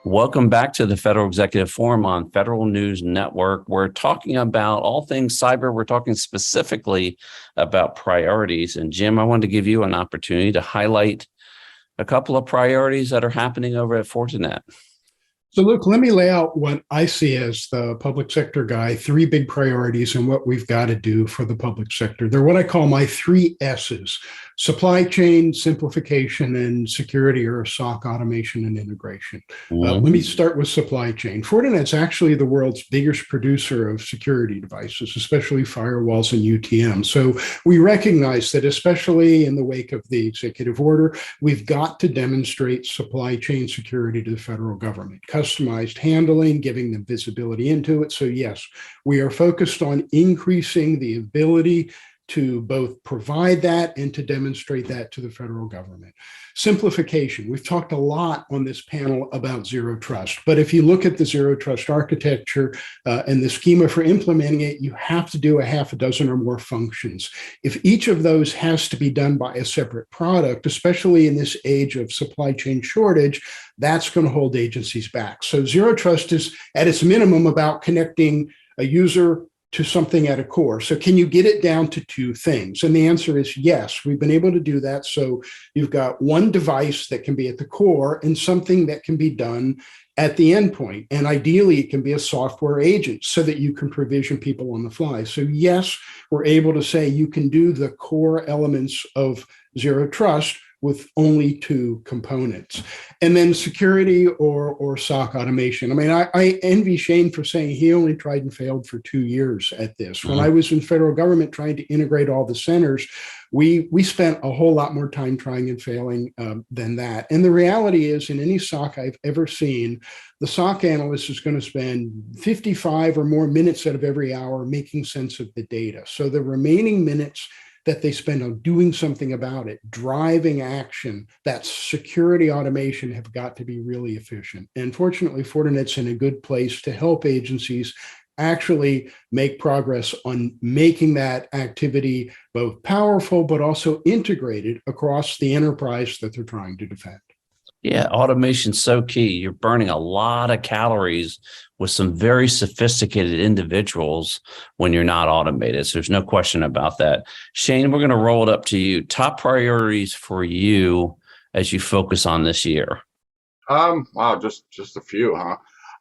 Welcome back to the Federal Executive Forum on Federal News Network. We're talking about all things cyber. We're talking specifically about priorities. And Jim, I wanted to give you an opportunity to highlight a couple of priorities that are happening over at Fortinet. So Luke, let me lay out what I see as the public sector guy, three big priorities and what we've got to do for the public sector. They're what I call my three S's: supply chain, simplification, and security or SOC automation and integration. Let me start with supply chain. Fortinet's actually the world's biggest producer of security devices, especially firewalls and UTM. So we recognize that, especially in the wake of the executive order, we've got to demonstrate supply chain security to the federal government. Customized handling, giving them visibility into it. So yes, we are focused on increasing the ability to both provide that and to demonstrate that to the federal government. Simplification. We've talked a lot on this panel about zero trust, but if you look at the zero trust architecture and the schema for implementing it, you have to do a half a dozen or more functions. If each of those has to be done by a separate product, especially in this age of supply chain shortage, that's going to hold agencies back. So zero trust is at its minimum about connecting a user to something at a core. So can you get it down to two things? And the answer is yes, we've been able to do that. So you've got one device that can be at the core and something that can be done at the endpoint. And ideally, it can be a software agent so that you can provision people on the fly. So yes, we're able to say you can do the core elements of zero trust with only two components. And then security or SOC automation. I mean, I envy Shane for saying he only tried and failed for 2 years at this. When I was in federal government trying to integrate all the centers, we spent a whole lot more time trying and failing than that. And the reality is, in any SOC I've ever seen, the SOC analyst is going to spend 55 or more minutes out of every hour making sense of the data. So the remaining minutes that they spend on doing something about it, driving action, that security automation have got to be really efficient. And fortunately, Fortinet's in a good place to help agencies actually make progress on making that activity both powerful, but also integrated across the enterprise that they're trying to defend. Yeah, automation's so key. You're burning a lot of calories with some very sophisticated individuals when you're not automated. So there's no question about that. Shane, we're going to roll it up to you. Top priorities for you as you focus on this year. Wow, just a few, huh?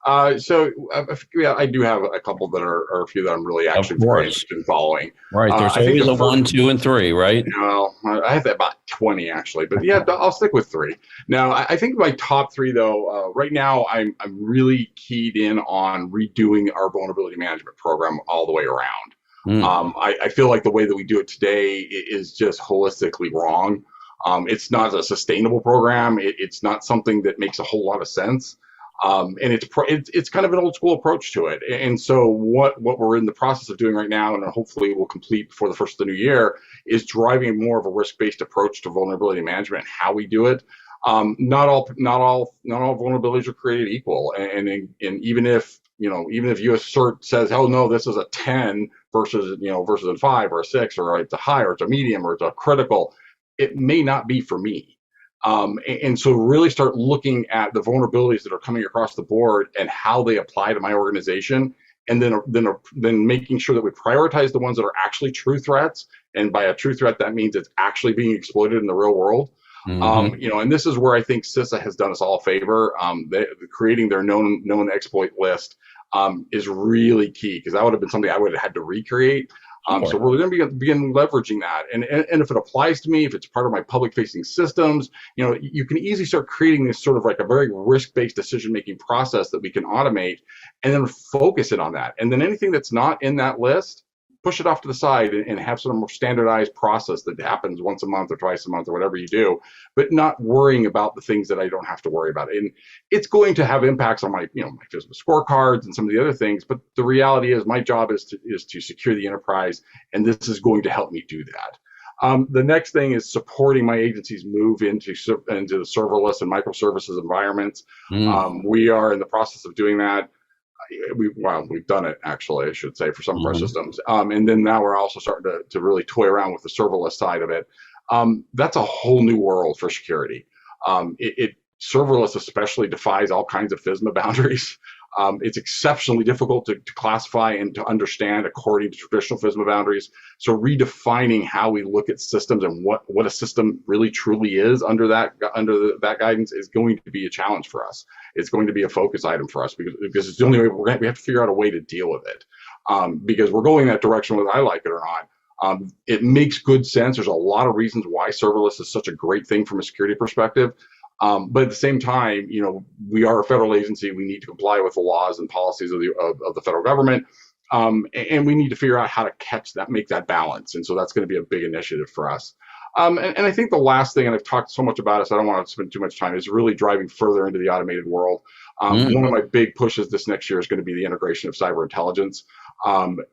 Yeah, I do have a couple that are a few that I'm really actually very interested in following. Right, there's always a 1, 2, and 3, right? Well, I have about 20 actually, but yeah, I'll stick with 3. Now, I think my top 3 though, right now I'm really keyed in on redoing our vulnerability management program all the way around. I feel like the way that we do it today is just holistically wrong. It's not a sustainable program. It's not something that makes a whole lot of sense. And it's kind of an old school approach to it. And so what we're in the process of doing right now, and hopefully we'll complete before the first of the new year, is driving more of a risk-based approach to vulnerability management and how we do it. Not all vulnerabilities are created equal. And even if US CERT says, oh no, this is a 10 versus a 5 or a 6, or it's a high or it's a medium or it's a critical, it may not be for me. And so really start looking at the vulnerabilities that are coming across the board and how they apply to my organization, and then making sure that we prioritize the ones that are actually true threats. And by a true threat, that means it's actually being exploited in the real world. And this is where I think CISA has done us all a favor. Creating their known exploit list is really key, because that would have been something I would have had to recreate. So we're going to begin leveraging that, and if it applies to me, if it's part of my public-facing systems, you can easily start creating this sort of like a very risk-based decision-making process that we can automate, and then focus it on that. And then anything that's not in that list, push it off to the side and have some more standardized process that happens once a month or twice a month or whatever you do, but not worrying about the things that I don't have to worry about. And it's going to have impacts on my physical scorecards and some of the other things, but the reality is my job is to secure the enterprise, and this is going to help me do that. The next thing is supporting my agency's move into the serverless and microservices environments. We are in the process of doing that. We've done it, actually, I should say, for some of our systems. And then now we're also starting to really toy around with the serverless side of it. That's a whole new world for security. It serverless especially defies all kinds of FISMA boundaries. It's exceptionally difficult to classify and to understand according to traditional FISMA boundaries. So redefining how we look at systems and what a system really truly is under that guidance is going to be a challenge for us. It's going to be a focus item for us because it's the only way we have to figure out a way to deal with it. Because we're going that direction whether I like it or not. It makes good sense. There's a lot of reasons why serverless is such a great thing from a security perspective. But at the same time, we are a federal agency. We need to comply with the laws and policies of the federal government. And we need to figure out how to make that balance. And so that's going to be a big initiative for us. And I think the last thing, and I've talked so much about it, so I don't want to spend too much time, is really driving further into the automated world. One of my big pushes this next year is going to be the integration of cyber intelligence.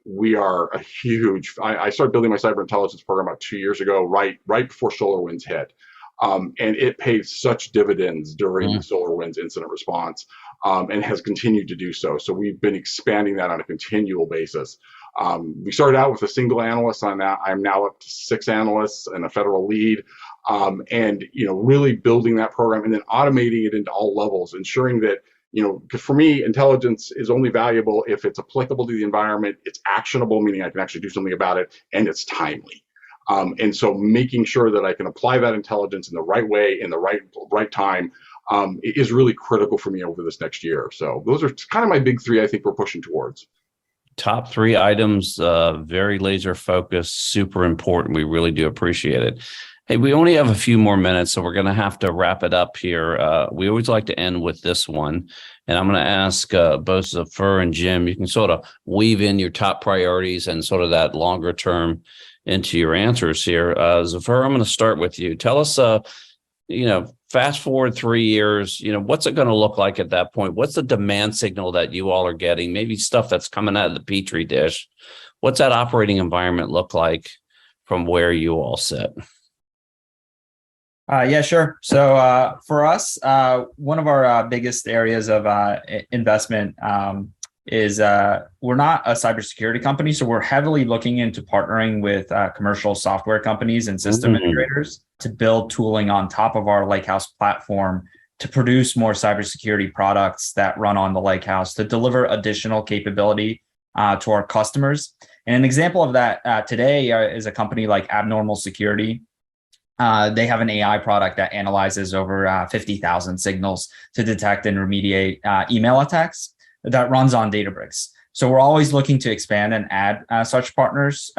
We are a huge, I started building my cyber intelligence program about 2 years ago, right before SolarWinds hit. And it paid such dividends during the SolarWinds incident response, and has continued to do so. So we've been expanding that on a continual basis. We started out with a single analyst on that. I'm now up to 6 analysts and a federal lead, and really building that program and then automating it into all levels, ensuring that because for me, intelligence is only valuable if it's applicable to the environment, it's actionable, meaning I can actually do something about it, and it's timely. And so making sure that I can apply that intelligence in the right way, in the right time, is really critical for me over this next year. So those are kind of my big 3 I think we're pushing towards. Top 3 items, very laser focused, super important. We really do appreciate it. Hey, we only have a few more minutes, so we're going to have to wrap it up here. We always like to end with this one, and I'm going to ask both Zafar and Jim, you can sort of weave in your top priorities and sort of that longer term into your answers here. Zafar, I'm going to start with you. Tell us, fast forward 3 years, what's it going to look like at that point? What's the demand signal that you all are getting? Maybe stuff that's coming out of the Petri dish. What's that operating environment look like from where you all sit? Yeah, sure. So for us, one of our biggest areas of investment is we're not a cybersecurity company, so we're heavily looking into partnering with commercial software companies and system integrators to build tooling on top of our Lakehouse platform to produce more cybersecurity products that run on the Lakehouse to deliver additional capability to our customers. And an example of that today is a company like Abnormal Security. They have an AI product that analyzes over 50,000 signals to detect and remediate email attacks that runs on Databricks. So we're always looking to expand and add such partners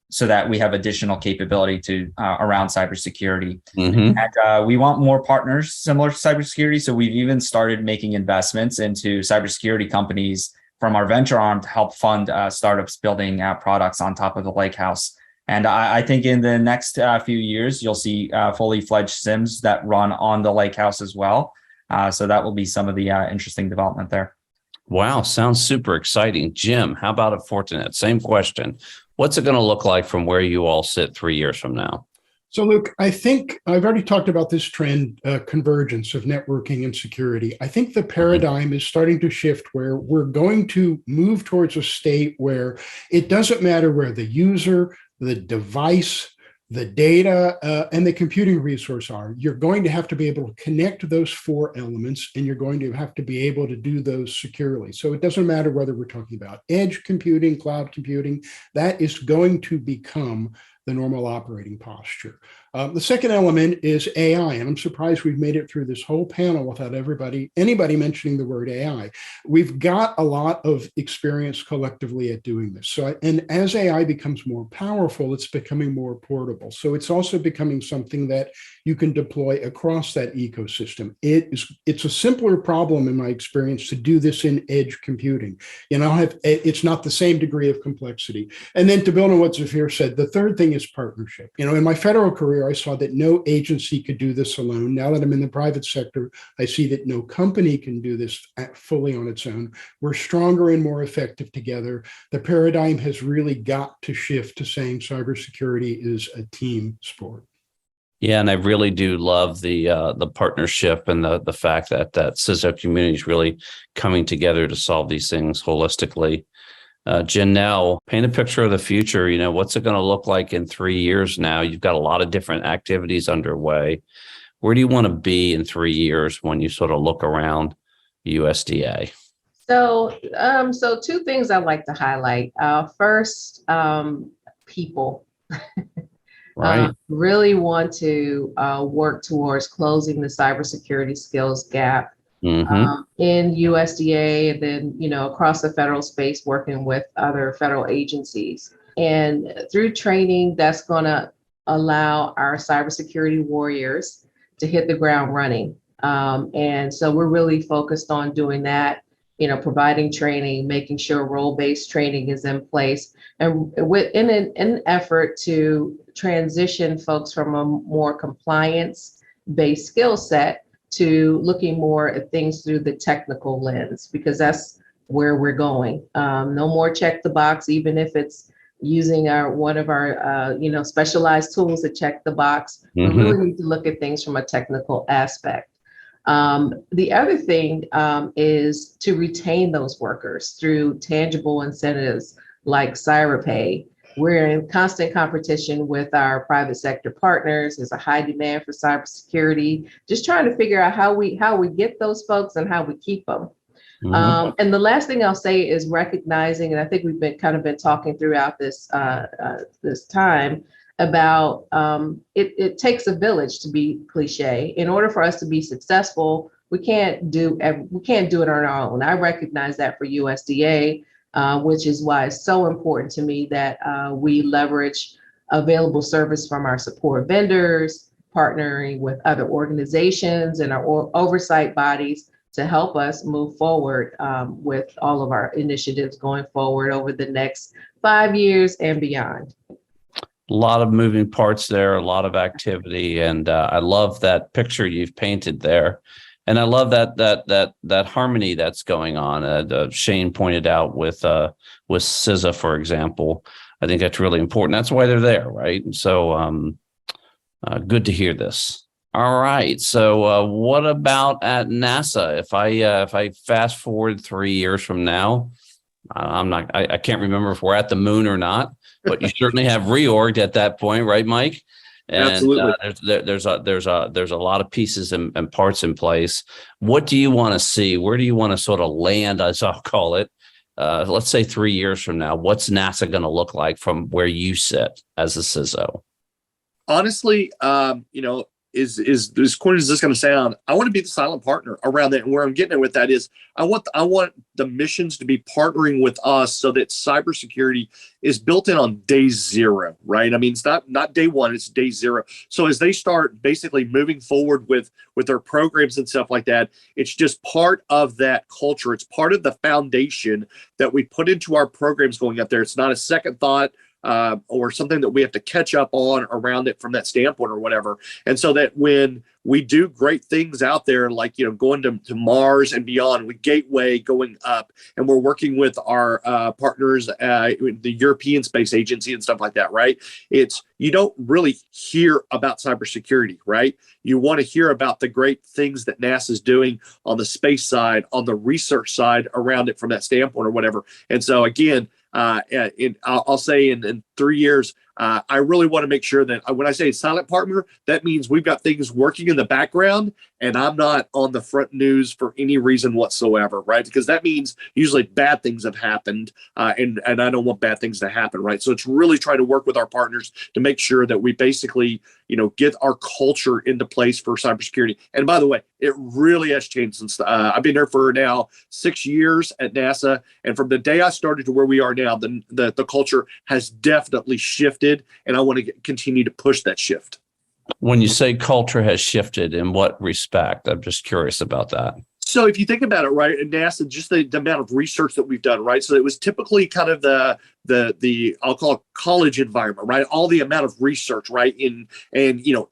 so that we have additional capability to around cybersecurity. And we want more partners similar to cybersecurity. So we've even started making investments into cybersecurity companies from our venture arm to help fund startups building products on top of the Lakehouse. And I think in the next few years, you'll see fully fledged SIMs that run on the Lakehouse as well. So that will be some of the interesting development there. Wow, sounds super exciting. Jim, how about at Fortinet? Same question. What's it going to look like from where you all sit 3 years from now? So, Luke, I think I've already talked about this trend, convergence of networking and security. I think the paradigm is starting to shift where we're going to move towards a state where it doesn't matter where the user, the device, the data, and the computing resource are. You're going to have to be able to connect those 4 elements, and you're going to have to be able to do those securely. So it doesn't matter whether we're talking about edge computing, cloud computing, that is going to become the normal operating posture. The second element is AI, and I'm surprised we've made it through this whole panel without anybody mentioning the word AI. We've got a lot of experience collectively at doing this. So, and as AI becomes more powerful, it's becoming more portable. So it's also becoming something that you can deploy across that ecosystem. It's a simpler problem in my experience to do this in edge computing. It's not the same degree of complexity. And then to build on what Zafir said, the third thing is partnership. In my federal career, I saw that no agency could do this alone. Now that I'm in the private sector, I see that no company can do this fully on its own. We're stronger and more effective together. The paradigm has really got to shift to saying cybersecurity is a team sport. Yeah, and I really do love the partnership and the fact that CISO community is really coming together to solve these things holistically. Janelle, paint a picture of the future. What's it going to look like in 3 years now? You've got a lot of different activities underway. Where do you want to be in 3 years when you sort of look around USDA? So two things I'd like to highlight. First, people. Right. Really want to work towards closing the cybersecurity skills gap in USDA, and then across the federal space, working with other federal agencies. And through training, that's going to allow our cybersecurity warriors to hit the ground running. And so we're really focused on doing that. Providing training, making sure role-based training is in place, and in an effort to transition folks from a more compliance-based skill set to looking more at things through the technical lens, because that's where we're going. No more check the box, even if it's using one of our specialized tools to check the box. We really need to look at things from a technical aspect. The other thing is to retain those workers through tangible incentives like CyberPay. We're in constant competition with our private sector partners. There's a high demand for cybersecurity. Just trying to figure out how we get those folks and how we keep them. And the last thing I'll say is recognizing, and I think we've been talking throughout this time about it takes a village, to be cliche. In order for us to be successful, we can't do it on our own. I recognize that for USDA, which is why it's so important to me that we leverage available service from our support vendors, partnering with other organizations and our oversight bodies to help us move forward with all of our initiatives going forward over the next 5 years and beyond. A lot of moving parts there, a lot of activity, and I love that picture you've painted there, and I love that harmony that's going on. Shane pointed out with CISO, for example. I think that's really important. That's why they're there, right? So good to hear this. All right. So what about at NASA? If I fast forward 3 years from now, I can't remember if we're at the moon or not, but you certainly have reorged at that point, right, Mike? And absolutely. There's a lot of pieces and parts in place. What do you want to see? Where do you want to sort of land, as I'll call it? Let's say 3 years from now, what's NASA going to look like from where you sit as a CISO? Honestly, as corny as this going to sound, I want to be the silent partner around that. And where I'm getting at with that is I want the missions to be partnering with us so that cybersecurity is built in on day zero, right? I mean, it's not day one, it's day zero. So as they start basically moving forward with their programs and stuff like that, it's just part of that culture. It's part of the foundation that we put into our programs going up there. It's not a second thought or something that we have to catch up on around it from that standpoint or whatever. And so that when we do great things out there, like, going to Mars and beyond with Gateway going up, and we're working with our partners, the European Space Agency and stuff like that, right? You don't really hear about cybersecurity, right? You want to hear about the great things that NASA's doing on the space side, on the research side around it from that standpoint or whatever. And so again, I'll say in 3 years, I really want to make sure that when I say silent partner, that means we've got things working in the background and I'm not on the front news for any reason whatsoever, right? Because that means usually bad things have happened, and I don't want bad things to happen, right? So it's really trying to work with our partners to make sure that we basically, get our culture into place for cybersecurity. And by the way, it really has changed since I've been there for now 6 years at NASA, and from the day I started to where we are now, the culture has definitely shifted, and I want to continue to push that shift. When you say culture has shifted, in what respect? I'm just curious about that. So if you think about it, right, at NASA, just the amount of research that we've done, right? So it was typically kind of the I'll call it college environment, right? All the amount of research, right? And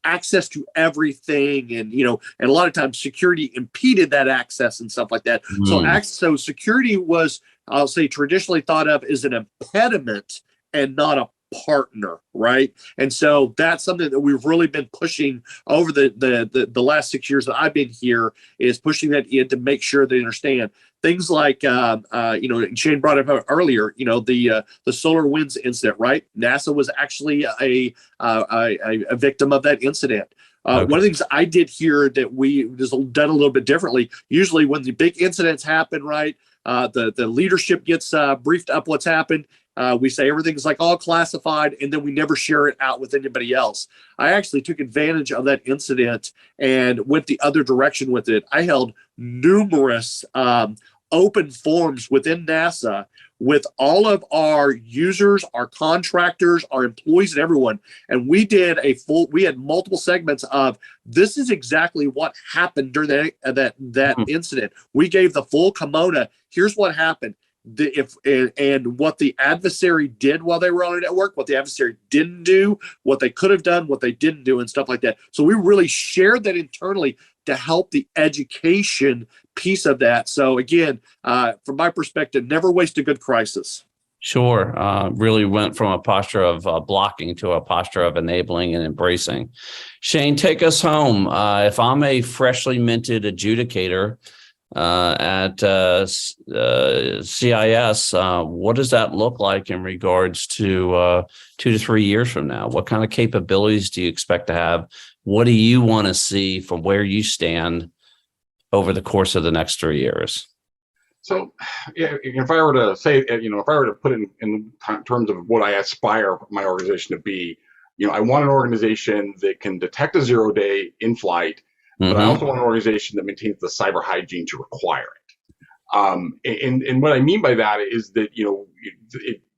access to everything, and a lot of times security impeded that access and stuff like that. So security was, I'll say, traditionally thought of as an impediment and not a partner, right? And so that's something that we've really been pushing over the last 6 years that I've been here, is pushing that in to make sure they understand things like Shane brought up earlier, the SolarWinds incident, right? NASA was actually a victim of that incident. One of the things I did here that we just done a little bit differently. Usually, when the big incidents happen, right, the leadership gets briefed up what's happened. We say everything's like all classified, and then we never share it out with anybody else. I actually took advantage of that incident and went the other direction with it. I held numerous open forums within NASA with all of our users, our contractors, our employees, and everyone. And we had multiple segments of this is exactly what happened during that incident. We gave the full kimono. Here's what happened. And what the adversary did while they were on a network, what the adversary didn't do, what they could have done, what they didn't do, and stuff like that. So we really shared that internally to help the education piece of that. So again, from my perspective, never waste a good crisis. Sure. Really went from a posture of blocking to a posture of enabling and embracing. Shane, take us home. If I'm a freshly minted adjudicator at CIS, what does that look like in regards to 2 to 3 years from now? What kind of capabilities do you expect to have? What do you want to see from where you stand over the course of the next 3 years? So, if I were to say, if I were to put it in terms of what I aspire my organization to be, I want an organization that can detect a 0-day in flight, but I also want an organization that maintains the cyber hygiene to require it. And what I mean by that is that,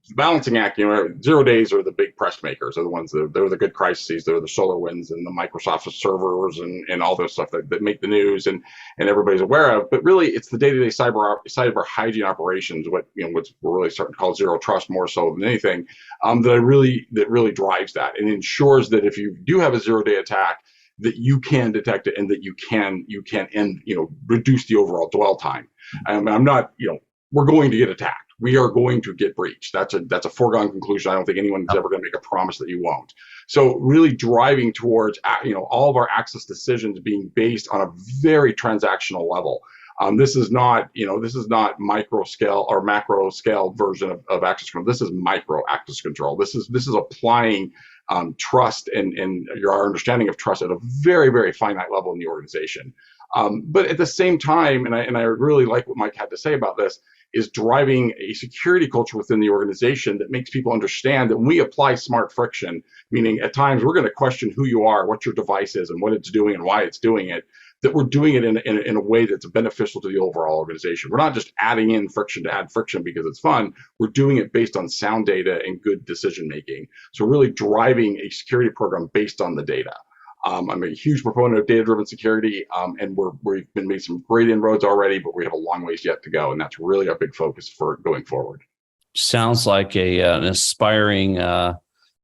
it's a balancing act. 0 days are the big press makers, are the ones they're the good crises. They're the SolarWinds and the Microsoft servers and all those stuff that make the news and everybody's aware of. But really, it's the day-to-day cyber hygiene operations, what we're really starting to call zero trust more so than anything, that really drives that and ensures that if you do have a 0-day attack, that you can detect it and that you can end, reduce the overall dwell time. I'm not, we're going to get attacked. We are going to get breached. That's a foregone conclusion. I don't think anyone's ever going to make a promise that you won't. So really driving towards, all of our access decisions being based on a very transactional level. This is not micro scale or macro scale version of access control. This is micro access control. This is applying trust and our understanding of trust at a very, very finite level in the organization. But at the same time, and I really like what Mike had to say about this, is driving a security culture within the organization that makes people understand that when we apply smart friction, meaning at times we're going to question who you are, what your device is, and what it's doing and why it's doing it, that we're doing it in a way that's beneficial to the overall organization. We're not just adding in friction to add friction because it's fun. We're doing it based on sound data and good decision making. So really driving a security program based on the data. I'm a huge proponent of data-driven security, and we've been made some great inroads already, but we have a long ways yet to go, and that's really our big focus for going forward. Sounds like an aspiring,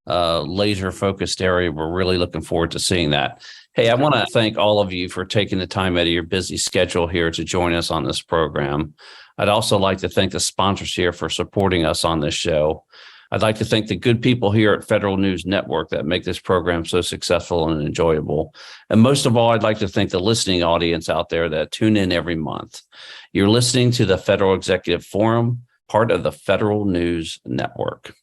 laser-focused area. We're really looking forward to seeing that. Hey, I want to thank all of you for taking the time out of your busy schedule here to join us on this program. I'd also like to thank the sponsors here for supporting us on this show. I'd like to thank the good people here at Federal News Network that make this program so successful and enjoyable. And most of all, I'd like to thank the listening audience out there that tune in every month. You're listening to the Federal Executive Forum, part of the Federal News Network.